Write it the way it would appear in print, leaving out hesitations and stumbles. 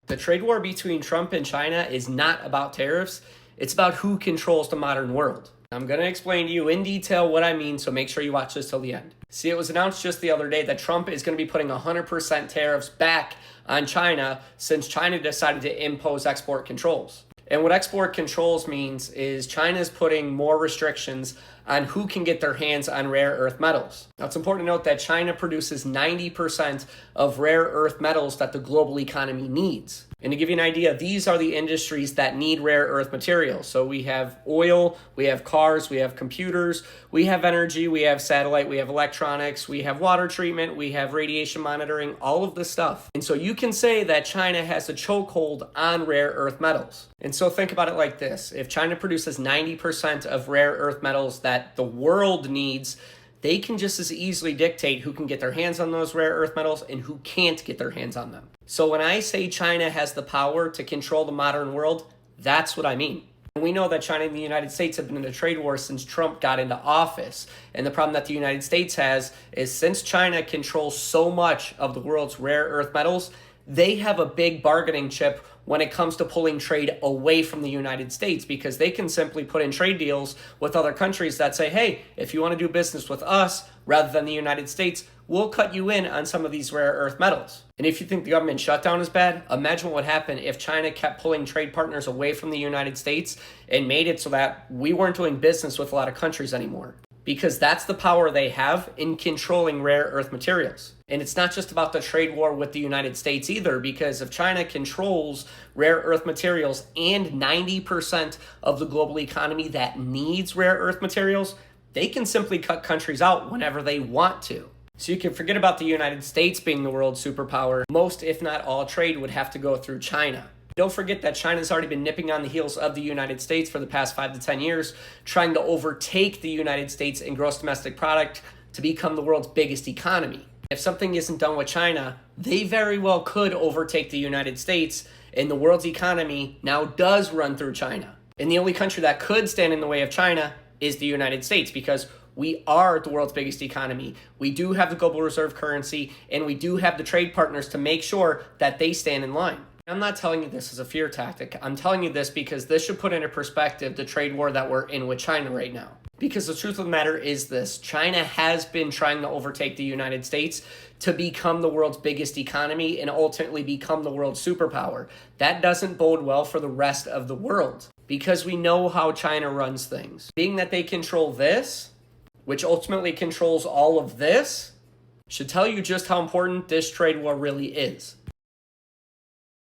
The trade war between Trump and China is not about tariffs. It's about who controls the modern world. I'm going to explain to you in detail what I mean, so make sure you watch this till the end. See, it was announced just the other day that Trump is going to be putting 100% tariffs back on China since China decided to impose export controls. And what export controls means is China is putting more restrictions on who can get their hands on rare earth metals. Now, it's important to note that China produces 90% of rare earth metals that the global economy needs. And to give you an idea, these are the industries that need rare earth materials. So we have oil, we have cars, we have computers, we have energy, we have satellite, we have electronics, we have water treatment, we have radiation monitoring, all of this stuff. And so you can say that China has a chokehold on rare earth metals. And so think about it like this. If China produces 90% of rare earth metals that the world needs, they can just as easily dictate who can get their hands on those rare earth metals and who can't get their hands on them. So when I say China has the power to control the modern world, that's what I mean. We know that China and the United States have been in a trade war since Trump got into office. And the problem that the United States has is since China controls so much of the world's rare earth metals, they have a big bargaining chip when it comes to pulling trade away from the United States, because they can simply put in trade deals with other countries that say, hey, if you want to do business with us rather than the United States, we'll cut you in on some of these rare earth metals. And if you think the government shutdown is bad, imagine what would happen if China kept pulling trade partners away from the United States and made it so that we weren't doing business with a lot of countries anymore. Because that's the power they have in controlling rare earth materials. And it's not just about the trade war with the United States either, because if China controls rare earth materials and 90% of the global economy that needs rare earth materials, they can simply cut countries out whenever they want to. So you can forget about the United States being the world superpower. Most, if not all, trade would have to go through China. Don't forget that China's already been nipping on the heels of the United States for the past 5 to 10 years, trying to overtake the United States in gross domestic product to become the world's biggest economy. If something isn't done with China, they very well could overtake the United States, and the world's economy now does run through China. And the only country that could stand in the way of China is the United States, because we are the world's biggest economy. We do have the global reserve currency, and we do have the trade partners to make sure that they stand in line. I'm not telling you this as a fear tactic. I'm telling you this because this should put into perspective the trade war that we're in with China right now. Because the truth of the matter is this: China has been trying to overtake the United States to become the world's biggest economy and ultimately become the world's superpower. That doesn't bode well for the rest of the world, because we know how China runs things. Being that they control this, which ultimately controls all of this, should tell you just how important this trade war really is.